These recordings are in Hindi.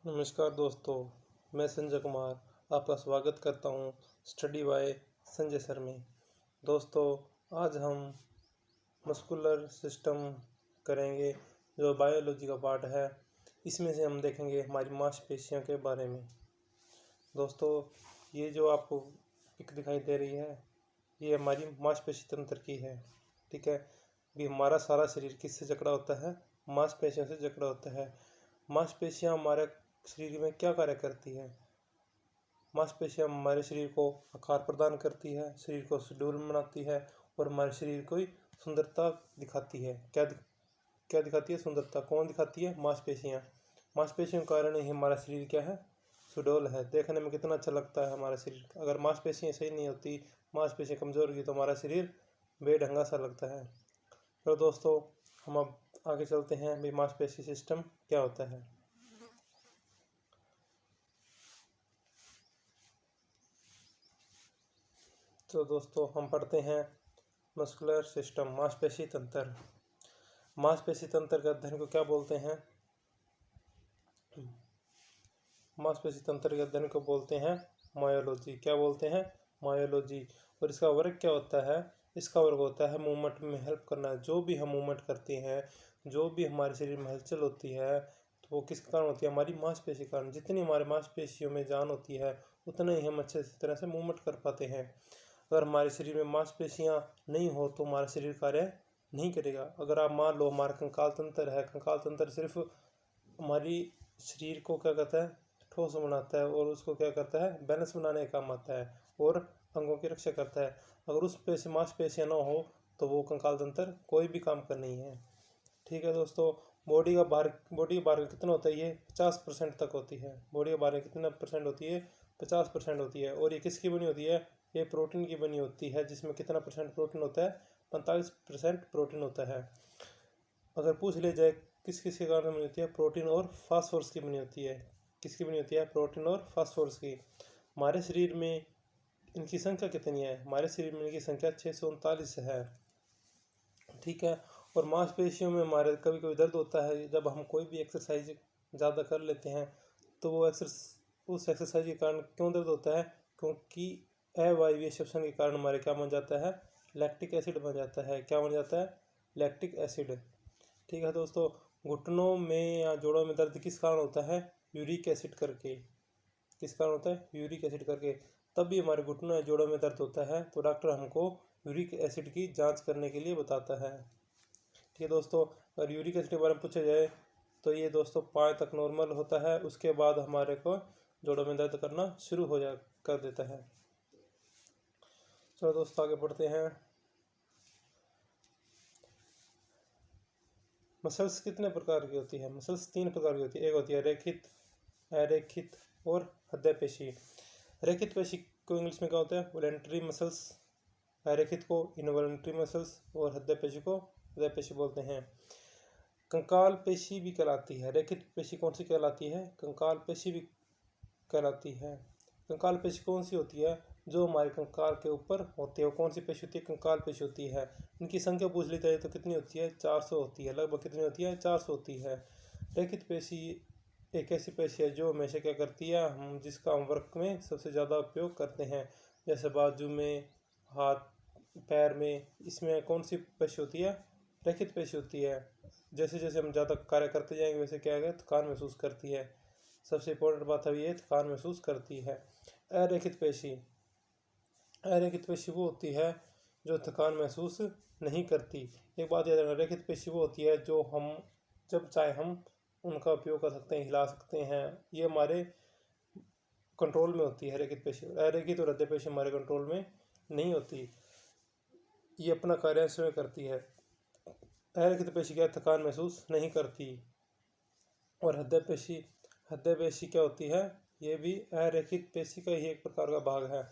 नमस्कार दोस्तों, मैं संजय कुमार आपका स्वागत करता हूं स्टडी बाय संजय सर में। दोस्तों, आज हम मस्कुलर सिस्टम करेंगे जो बायोलॉजी का पार्ट है। इसमें से हम देखेंगे हमारी मांसपेशियों के बारे में। दोस्तों, ये जो आपको पिक दिखाई दे रही है, ये हमारी मांसपेशी तंत्र की है। ठीक है, भी हमारा सारा शरीर किससे जकड़ा होता है? मांसपेशियों से जकड़ा होता है। मांसपेशियां हमारे शरीर में क्या कार्य करती है? मांसपेशियां हमारे शरीर को आकार प्रदान करती है, शरीर को सुडौल बनाती है और हमारे शरीर को सुंदरता दिखाती है। क्या दिखाती है? सुंदरता। कौन दिखाती है? मांसपेशियां। मांसपेशियों के कारण ही हमारा शरीर क्या है? सुडौल है। देखने में कितना अच्छा लगता है हमारा शरीर। अगर मांसपेशियां सही नहीं होती, मांसपेशियां कमजोर होगी तो हमारा शरीर बेढंगा सा लगता है। तो दोस्तों, हम अब आगे चलते हैं भी मांसपेशी सिस्टम क्या होता है। तो दोस्तों, हम पढ़ते हैं मस्कुलर सिस्टम, मांसपेशी तंत्र। मांसपेशी तंत्र के अध्ययन को क्या बोलते हैं? मांसपेशी तंत्र के अध्ययन को बोलते हैं मायोलॉजी। क्या बोलते हैं? मायोलॉजी। और इसका वर्ग क्या होता है? इसका वर्ग होता है मूवमेंट में हेल्प करना। जो भी हम मूवमेंट करते हैं, जो भी हमारे शरीर में हलचल होती है, तो वो किसके कारण होती है? हमारी मांसपेशी के कारण। जितनी हमारे मांसपेशियों में जान होती है, उतना ही हम अच्छे तरह से मूवमेंट कर पाते हैं। अगर हमारे शरीर में मांसपेशियां नहीं हो तो हमारा शरीर कार्य नहीं करेगा। अगर आप मान लो हमारा कंकाल तंत्र है, कंकाल तंत्र सिर्फ हमारी शरीर को क्या करता है? ठोस बनाता है और उसको क्या करता है? बैलेंस बनाने का काम आता है और अंगों की रक्षा करता है। अगर उस पे से मांसपेशियां ना हो तो वो कंकाल तंत्र कोई भी काम कर नहीं है। ठीक है दोस्तों, बॉडी का भार कितना होता है? ये 50% तक होती है। बॉडी का भार कितना परसेंट होती है? 50% होती है। और ये किसकी बनी होती है? ये प्रोटीन की बनी होती है, जिसमें कितना परसेंट प्रोटीन होता है? 45% प्रोटीन होता है। अगर पूछ लिया जाए किस किस के कारण बनी होती है? प्रोटीन और फास्फोरस की बनी होती है। किसकी बनी होती है? प्रोटीन और फास्फोरस की। हमारे शरीर में इनकी संख्या कितनी है? हमारे शरीर में इनकी संख्या 639 है। ठीक है। और मांसपेशियों में हमारे कभी कभी दर्द होता है जब हम कोई भी एक्सरसाइज ज़्यादा कर लेते हैं, तो वो उस एक्सरसाइज के कारण क्यों दर्द होता है? क्योंकि अवायवीय श्वसन के कारण हमारे क्या बन जाता है? लैक्टिक एसिड बन जाता है। क्या बन जाता है? Lactic acid. ठीक है दोस्तों, घुटनों में या जोड़ों में दर्द किस कारण होता है? यूरिक एसिड करके। किस कारण होता है? यूरिक एसिड करके। तब भी हमारे घुटनों या जोड़ों में दर्द होता है तो डॉक्टर हमको यूरिक एसिड की जांच करने के लिए बताता है। ठीक है दोस्तों, अगर यूरिक एसिड के बारे में पूछा जाए तो ये दोस्तों 5 तक नॉर्मल होता है। उसके बाद हमारे को जोड़ों में दर्द करना शुरू हो जा कर देता है। चलो दोस्तों, आगे बढ़ते हैं। मसल्स कितने प्रकार की होती है? मसल्स 3 प्रकार की होती है। एक होती है रेखित, अरेखित और हृदय पेशी। रेखित पेशी को इंग्लिश में क्या होता है? Voluntary muscles. अरेखित को इनवॉलेंटरी मसल्स और हृदय पेशी को हृदय पेशी बोलते हैं। कंकाल पेशी भी कहलाती है। रेखित पेशी कौन सी कहलाती है? कंकाल पेशी भी कहलाती है। कंकाल पेशी कौन सी होती है? जो हमारे कंकाल के ऊपर होती है। वो कौन सी पेशी होती है? कंकाल पेशी होती है। इनकी संख्या पूछ ली जाए तो कितनी होती है? 400 होती है। लगभग कितनी होती है? 400 होती है। रेखित पेशी एक ऐसी पेशी है जो हमेशा क्या करती है? हम जिसका हम वर्क में सबसे ज़्यादा उपयोग करते हैं, जैसे बाजू में, हाथ पैर में। इसमें कौन सी पेशी होती है? रेखित पेशी होती है। जैसे जैसे हम ज़्यादा कार्य करते जाएंगे वैसे क्या है? थकान महसूस करती है। सबसे इम्पोर्टेंट बात है ये, थकान महसूस करती है। अरेखित पेशी, अरेखित पेशी वो होती है जो थकान महसूस नहीं करती। एक बात याद रखना, रेखित पेशी वो होती है जो हम जब चाहे हम उनका उपयोग कर सकते हैं, हिला सकते हैं। ये हमारे कंट्रोल में होती है रेखित पेशी। अरेखित और हृदय पेशी हमारे कंट्रोल में नहीं होती, ये अपना कार्य स्वयं करती है। अरेखित पेशी क्या? थकान महसूस नहीं करती। और हृदय पेशी क्या होती है? ये भी अरेखित पेशी का ही एक प्रकार का भाग है।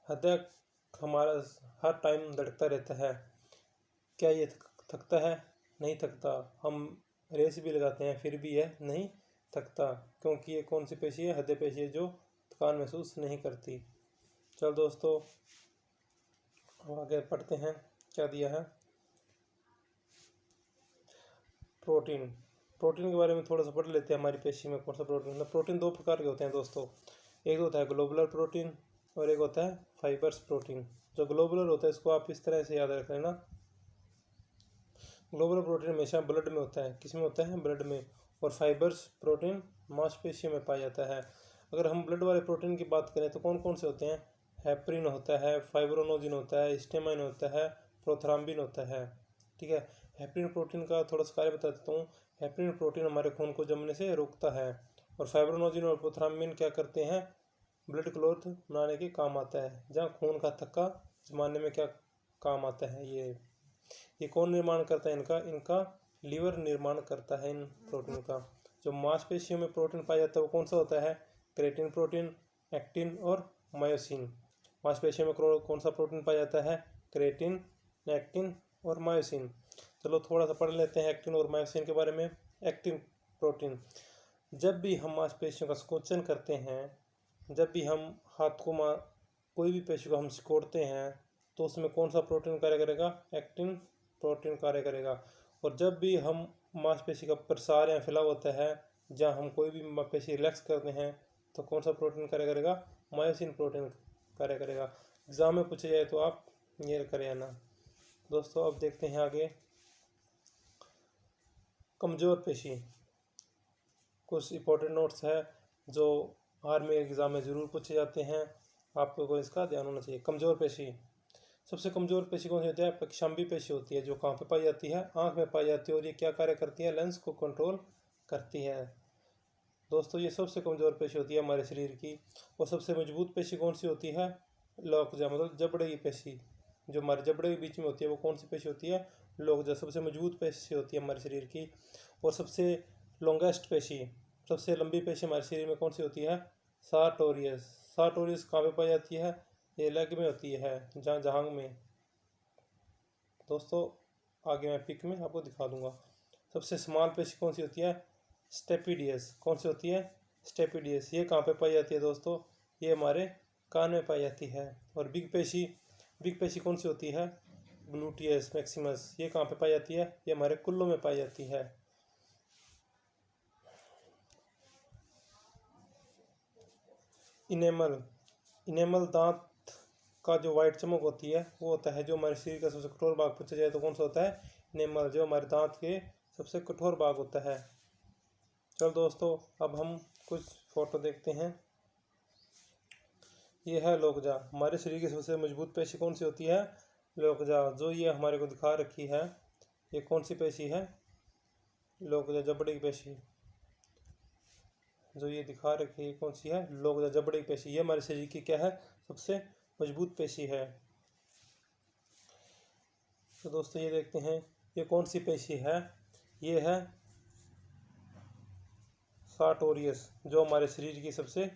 हृदय हमारा हर टाइम धड़कता रहता है। क्या ये थकता है? नहीं थकता। हम रेस भी लगाते हैं फिर भी यह नहीं थकता, क्योंकि ये कौन सी पेशी है? हृदय पेशी है जो थकान महसूस नहीं करती। चल दोस्तों, आगे पढ़ते हैं। क्या दिया है? प्रोटीन। प्रोटीन के बारे में थोड़ा सा पढ़ लेते हैं। हमारी पेशी में कौन सा प्रोटीन होता है? प्रोटीन दो प्रकार के होते हैं दोस्तों। एक होता है ग्लोबुलर प्रोटीन और एक होता है फाइबर्स प्रोटीन। जो ग्लोबुलर होता है इसको आप इस तरह से याद रख लेना। ग्लोबुलर प्रोटीन हमेशा ब्लड में होता है। किस में होता है? ब्लड में। और फाइबर्स प्रोटीन मांसपेशियों में पाया जाता है। अगर हम ब्लड वाले प्रोटीन की बात करें तो कौन कौन से होते हैं? हेपरिन होता है, फाइब्रोनोजिन होता है, स्टेमाइन होता है, प्रोथ्राम्बिन होता है। ठीक है। हेपरिन प्रोटीन का थोड़ा सा कार्य बता देता हूँ। हेपरिन प्रोटीन हमारे खून को जमने से रोकता है और फाइब्रोनोजिन और प्रोथ्राम्बिन क्या करते हैं? ब्लड क्लॉट बनाने के काम आता है। जहाँ खून का थक्का जमाने में क्या काम आता है? ये कौन निर्माण करता है? इनका लीवर निर्माण करता है इन प्रोटीन का। जो मांसपेशियों में प्रोटीन पाया जाता है वो कौन सा होता है? क्रेटिन प्रोटीन, एक्टिन और मायोसिन। मांसपेशियों में कौन सा प्रोटीन पाया जाता है? क्रेटिन, एक्टिन और मायोसिन। चलो थोड़ा सा पढ़ लेते हैं एक्टिन और मायोसिन के बारे में। एक्टिन प्रोटीन, जब भी हम मांसपेशियों का संकोचन करते हैं, जब भी हम हाथ को कोई भी पेशी को हम सिकोड़ते हैं तो उसमें कौन सा प्रोटीन कार्य करेगा? एक्टिन प्रोटीन कार्य करेगा। और जब भी हम मांसपेशी का प्रसार या फैलाव होता है, जहाँ हम कोई भी मांसपेशी रिलैक्स करते हैं तो कौन सा प्रोटीन कार्य करेगा? मायोसिन प्रोटीन कार्य करेगा। एग्जाम में पूछे जाए तो आप ये करें आना। दोस्तों अब देखते हैं आगे कमज़ोर पेशी। कुछ इंपॉर्टेंट नोट्स है जो आर्मी एग्जाम में ज़रूर पूछे जाते हैं, आपको इसका ध्यान होना चाहिए। कमज़ोर पेशी, सबसे कमज़ोर पेशी कौन सी होती है? पक्षाम्बी पेशी होती है, जो कहाँ पे पाई जाती है? आँख में पाई जाती है। और ये क्या कार्य करती है? लेंस को कंट्रोल करती है। दोस्तों ये सबसे कमज़ोर पेशी होती है हमारे शरीर की। और सबसे मजबूत पेशी कौन सी होती है? लोकजा, मतलब जबड़े की पेशी। जो हमारे जबड़े के बीच में होती है वो कौन सी पेशी होती है? लोकजा सबसे मजबूत पेशी होती है हमारे शरीर की। और सबसे लॉन्गेस्ट पेशी, सबसे लंबी पेशी हमारे शरीर में कौन सी होती है? सार्टोरियस। सार्टोरियस कहाँ पे पाई जाती है? ये लेग में होती है, जहाँ जहांग में। दोस्तों आगे मैं पिक में आपको दिखा दूंगा। सबसे स्मॉल पेशी कौन सी होती है? स्टेपिडियस। कौन सी होती है? स्टेपिडियस। ये कहाँ पे पाई जाती है दोस्तों? ये हमारे कान में पाई जाती है। और बिग पेशी कौन सी होती है? Gluteus Maximus. ये कहाँ पे पाई जाती है? ये हमारे कुल्लों में पाई जाती है। इनेमल दांत का जो वाइट चमक होती है वो होता है जो हमारे शरीर का सबसे कठोर भाग पूछा जाए तो कौन सा होता है? इनेमल, जो हमारे दांत के सबसे कठोर भाग होता है। चलो दोस्तों अब हम कुछ फोटो देखते हैं। ये है लोकजा। हमारे शरीर की सबसे मजबूत पेशी कौन सी होती है? लोकजा। जो ये हमारे को दिखा रखी है ये कौन सी पेशी है? लोकजा, जबड़े की पेशी। जो ये दिखा रखी है कौन सी है? लोकजा, जबड़े की पेशी। ये हमारे शरीर की क्या है? सबसे मजबूत पेशी है। तो दोस्तों ये देखते हैं ये कौन सी पेशी है? ये है सार्टोरियस, जो हमारे शरीर की सबसे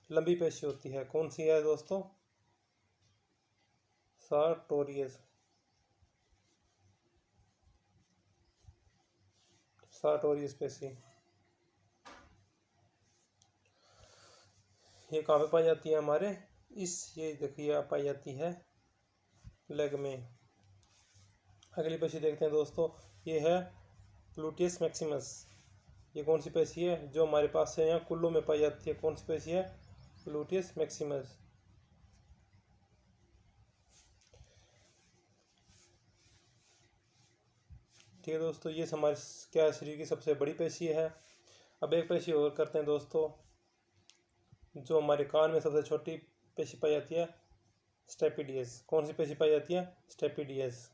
लंबी पेशी होती है। कौन सी है दोस्तों? सार्टोरियस। सार्टोरियस पेशी ये कहाँ पे पाई जाती है? हमारे ये देखिए पाई जाती है लेग में। अगली पेशी देखते हैं दोस्तों। ये है ग्लूटियस मैक्सिमस। ये कौन सी पेशी है? जो हमारे पास है यहाँ कुल्लों में पाई जाती है। कौन सी पेशी है? Gluteus Maximus. ठीक है दोस्तों, ये हमारे क्या शरीर की सबसे बड़ी पेशी है। अब एक पेशी और करते हैं दोस्तों। जो हमारे कान में सबसे छोटी पेशी पाई जाती है? स्टेपिडियस। कौन सी पेशी पाई जाती है? स्टेपिडियस।